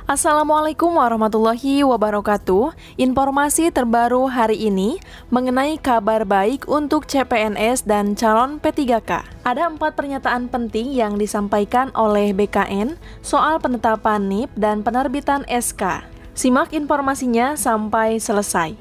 Assalamualaikum warahmatullahi wabarakatuh. Informasi terbaru hari ini mengenai kabar baik untuk CPNS dan calon P3K. Ada 4 pernyataan penting yang disampaikan oleh BKN soal penetapan NIP dan penerbitan SK. Simak informasinya sampai selesai.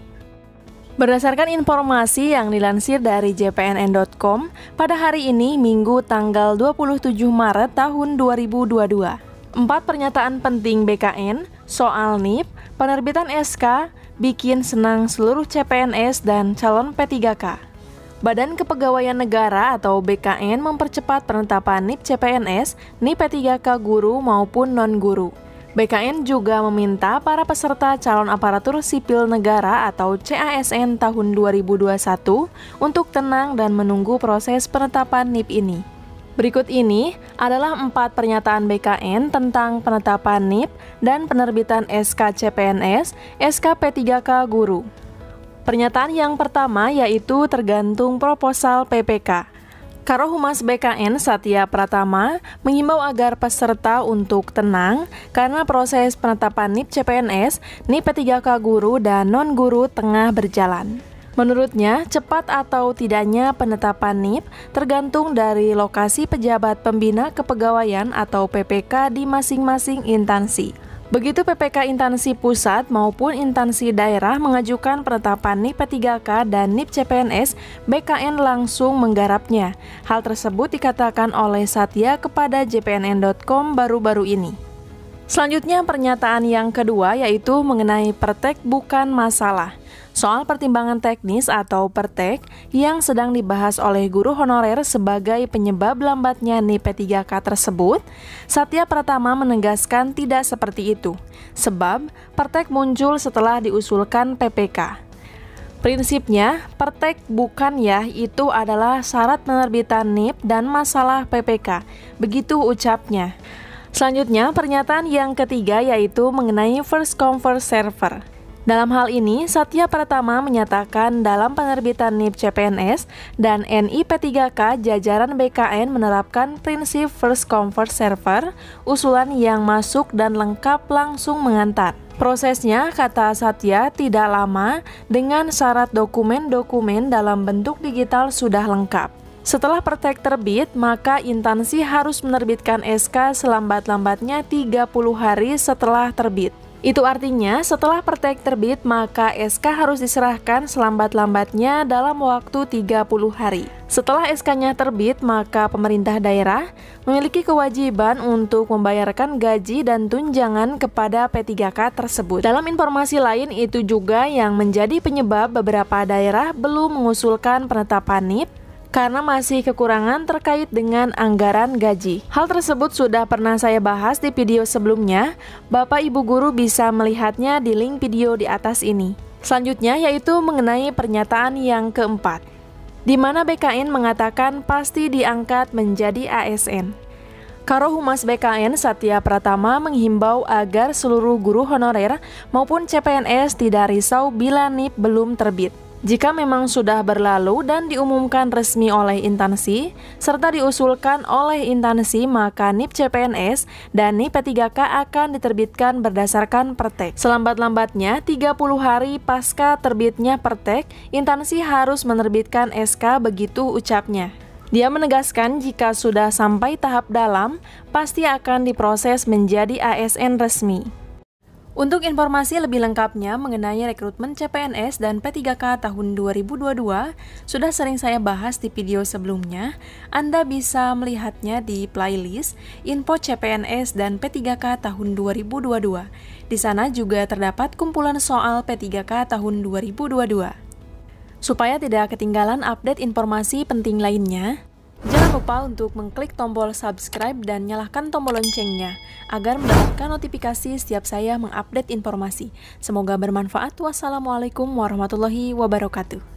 Berdasarkan informasi yang dilansir dari jpnn.com, pada hari ini Minggu tanggal 27 Maret tahun 2022. 4 pernyataan penting BKN soal NIP, penerbitan SK, bikin senang seluruh CPNS dan calon P3K. Badan Kepegawaian Negara atau BKN mempercepat penetapan NIP CPNS, NIP P3K guru maupun non-guru. BKN juga meminta para peserta calon aparatur sipil negara atau CASN tahun 2021 untuk tenang dan menunggu proses penetapan NIP ini. Berikut ini adalah 4 pernyataan BKN tentang penetapan NIP dan penerbitan SK CPNS, SK P3K guru. Pernyataan yang pertama yaitu tergantung proposal PPK. Karohumas BKN Satya Pratama menghimbau agar peserta untuk tenang karena proses penetapan NIP CPNS, NIP P3K guru dan non-guru tengah berjalan. Menurutnya, cepat atau tidaknya penetapan NIP tergantung dari lokasi pejabat pembina kepegawaian atau PPK di masing-masing instansi. Begitu PPK instansi pusat maupun instansi daerah mengajukan penetapan NIP P3K dan NIP CPNS, BKN langsung menggarapnya. Hal tersebut dikatakan oleh Satya kepada jpnn.com baru-baru ini. Selanjutnya pernyataan yang kedua yaitu mengenai pertek bukan masalah. Soal pertimbangan teknis atau pertek yang sedang dibahas oleh guru honorer sebagai penyebab lambatnya NIP P3K tersebut, Satya Pratama menegaskan tidak seperti itu, sebab pertek muncul setelah diusulkan PPK. Prinsipnya, pertek bukan ya itu adalah syarat penerbitan NIP dan masalah PPK, begitu ucapnya. Selanjutnya, pernyataan yang ketiga yaitu mengenai first come first server. Dalam hal ini, Satya Pratama menyatakan dalam penerbitan NIP CPNS dan NIP P3K, jajaran BKN menerapkan prinsip first come first server, usulan yang masuk dan lengkap langsung mengantar. Prosesnya, kata Satya, tidak lama dengan syarat dokumen-dokumen dalam bentuk digital sudah lengkap. Setelah pertek terbit, maka instansi harus menerbitkan SK selambat-lambatnya 30 hari setelah terbit. Itu artinya setelah pertek terbit, maka SK harus diserahkan selambat-lambatnya dalam waktu 30 hari. Setelah SK-nya terbit, maka pemerintah daerah memiliki kewajiban untuk membayarkan gaji dan tunjangan kepada P3K tersebut. Dalam informasi lain, itu juga yang menjadi penyebab beberapa daerah belum mengusulkan penetapan NIP karena masih kekurangan terkait dengan anggaran gaji. Hal tersebut sudah pernah saya bahas di video sebelumnya. Bapak Ibu guru bisa melihatnya di link video di atas ini. Selanjutnya yaitu mengenai pernyataan yang keempat, di mana BKN mengatakan pasti diangkat menjadi ASN. Karohumas BKN Satya Pratama menghimbau agar seluruh guru honorer maupun CPNS tidak risau bila NIP belum terbit. Jika memang sudah berlalu dan diumumkan resmi oleh instansi, serta diusulkan oleh instansi, maka NIP CPNS dan NIP P3K akan diterbitkan berdasarkan pertek. Selambat-lambatnya 30 hari pasca terbitnya pertek, instansi harus menerbitkan SK, begitu ucapnya. Dia menegaskan jika sudah sampai tahap dalam, pasti akan diproses menjadi ASN resmi. Untuk informasi lebih lengkapnya mengenai rekrutmen CPNS dan P3K tahun 2022, sudah sering saya bahas di video sebelumnya. Anda bisa melihatnya di playlist Info CPNS dan P3K tahun 2022. Di sana juga terdapat kumpulan soal P3K tahun 2022. Supaya tidak ketinggalan update informasi penting lainnya, jangan lupa untuk mengklik tombol subscribe dan nyalakan tombol loncengnya agar mendapatkan notifikasi setiap saya mengupdate informasi. Semoga bermanfaat. Wassalamualaikum warahmatullahi wabarakatuh.